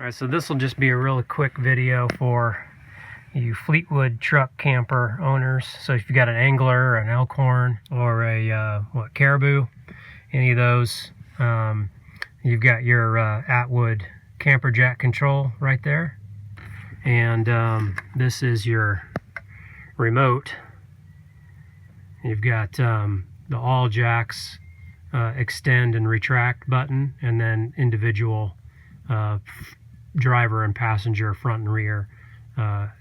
Alright, so this will just be a really quick video for you Fleetwood truck camper owners. So if you got an Angler, an Elkhorn, or a Caribou, any of those, you've got your Atwood Camper-Jac control right there. And this is your remote. You've got the all jacks, extend and retract button, and then individual driver and passenger front and rear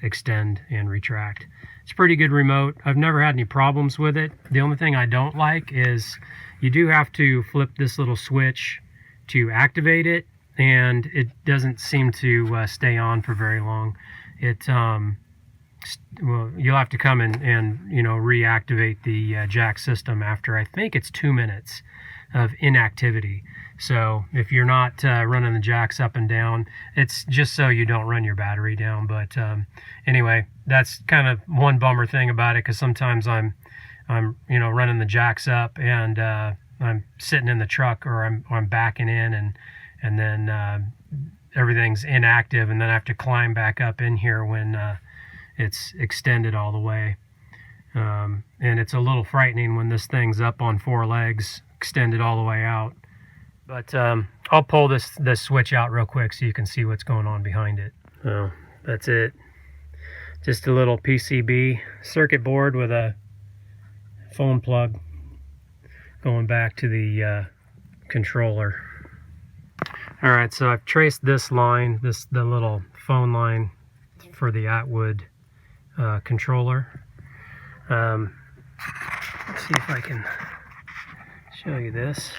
extend and retract. It's a pretty good remote. I've never had any problems with it. The only thing I don't like is you do have to flip this little switch to activate it, and it doesn't seem to stay on for very long. It well, you'll have to come and you know, reactivate the jack system after, I think it's 2 minutes of inactivity. So if you're not running the jacks up and down, it's just so you don't run your battery down. But anyway, that's kind of one bummer thing about it, because sometimes I'm you know, running the jacks up, and I'm sitting in the truck, or I'm backing in, and then everything's inactive, and then I have to climb back up in here when it's extended all the way. And it's a little frightening when this thing's up on 4 legs, extended all the way out. But I'll pull this switch out real quick so you can see what's going on behind it. Oh, that's it. Just a little PCB circuit board with a phone plug going back to the controller. All right, so I've traced this line, the little phone line for the Atwood controller. Let's see if I can show you this.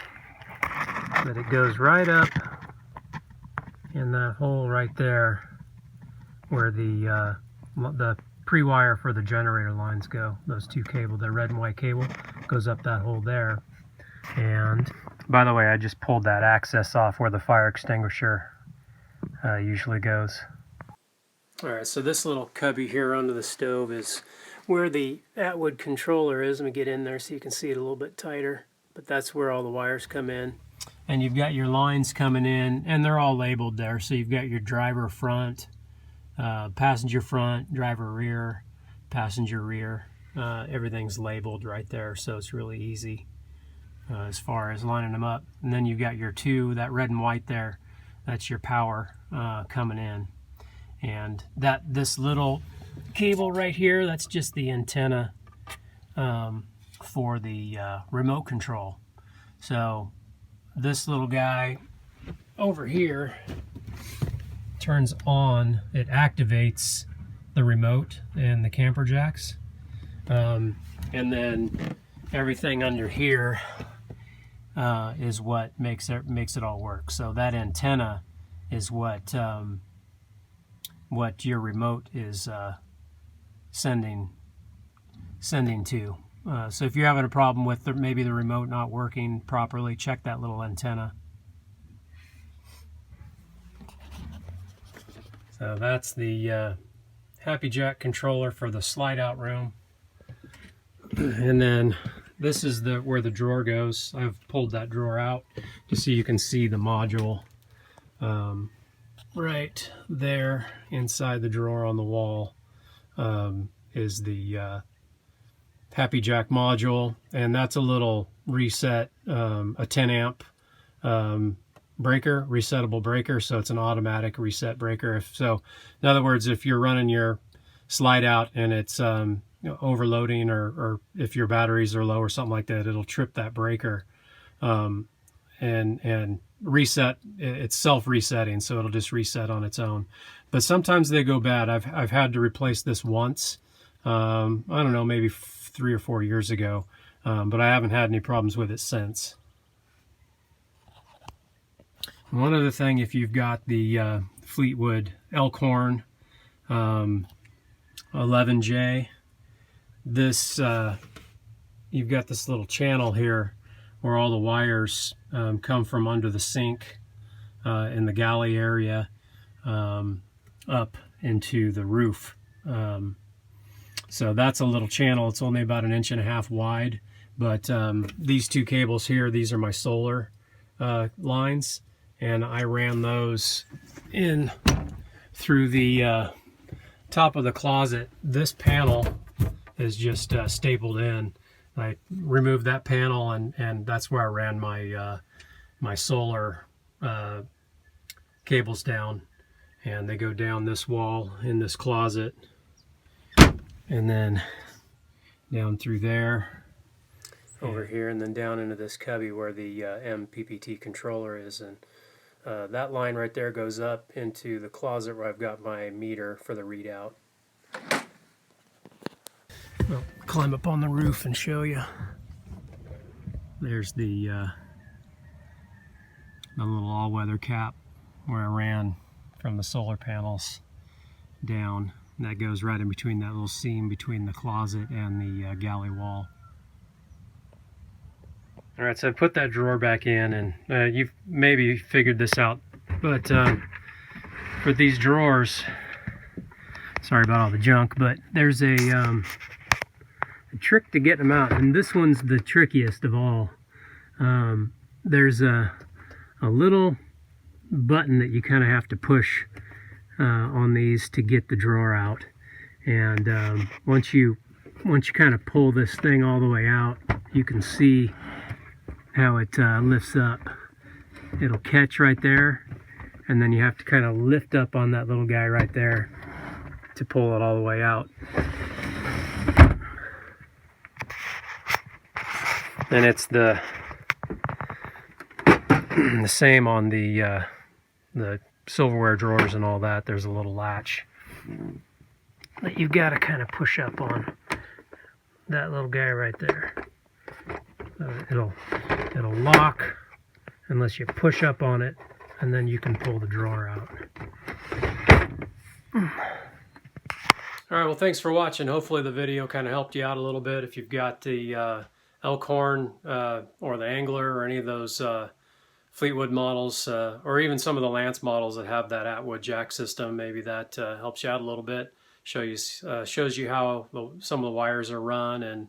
But it goes right up in that hole right there where the pre-wire for the generator lines go. Those 2 cables, the red and white cable, goes up that hole there. And by the way, I just pulled that access off where the fire extinguisher usually goes. Alright, so this little cubby here under the stove is where the Atwood controller is. Let me get in there so you can see it a little bit tighter. But that's where all the wires come in. And you've got your lines coming in, and they're all labeled there. So you've got your driver front, passenger front, driver rear, passenger rear. Everything's labeled right there, so it's really easy as far as lining them up. And then you've got your 2, that red and white there, that's your power coming in. And this little cable right here, that's just the antenna for the remote control. So this little guy over here turns on, it activates the remote and the camper jacks, and then everything under here is what makes it all work. So that antenna is what your remote is sending to. So if you're having a problem with maybe the remote not working properly, check that little antenna. So that's the Happi-Jac controller for the slide out room. And then this is where the drawer goes. I've pulled that drawer out just so you can see the module. Right there inside the drawer on the wall is the HappiJac Module, and that's a little reset, a 10 amp breaker, resettable breaker, so it's an automatic reset breaker. In other words, if you're running your slide out and it's you know, overloading, or if your batteries are low or something like that, it'll trip that breaker and reset. It's self-resetting, so it'll just reset on its own. But sometimes they go bad. I've had to replace this once. I don't know, maybe 3 or 4 years ago, but I haven't had any problems with it since. One other thing, if you've got the Fleetwood Elkhorn 11J, this you've got this little channel here where all the wires come from under the sink in the galley area up into the roof. So that's a little channel. It's only about 1.5 inches wide, but these 2 cables here, these are my solar lines, and I ran those in through the top of the closet. This panel is just stapled in. I removed that panel, and that's where I ran my my solar cables down, and they go down this wall in this closet, and then down through there, over here, and then down into this cubby where the MPPT controller is. And that line right there goes up into the closet where I've got my meter for the readout. I'll climb up on the roof and show you. There's the little all-weather cap where I ran from the solar panels down. And that goes right in between that little seam between the closet and the galley wall. Alright, so I put that drawer back in, and you've maybe figured this out, but for these drawers, sorry about all the junk, but there's a trick to getting them out, and this one's the trickiest of all. There's a little button that you kind of have to push on these to get the drawer out, and once you kind of pull this thing all the way out, you can see how it lifts up. It'll catch right there, and then you have to kind of lift up on that little guy right there to pull it all the way out. And it's the same on the silverware drawers and all that. There's a little latch that you've got to kind of push up on that little guy right there. It'll lock unless you push up on it, and then you can pull the drawer out. Alright, well, thanks for watching. Hopefully the video kind of helped you out a little bit. If you've got the Elkhorn or the Angler or any of those Fleetwood models, or even some of the Lance models that have that Atwood jack system, maybe that helps you out a little bit. Shows you how some of the wires are run, and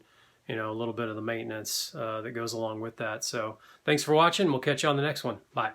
a little bit of the maintenance that goes along with that. So thanks for watching. We'll catch you on the next one. Bye.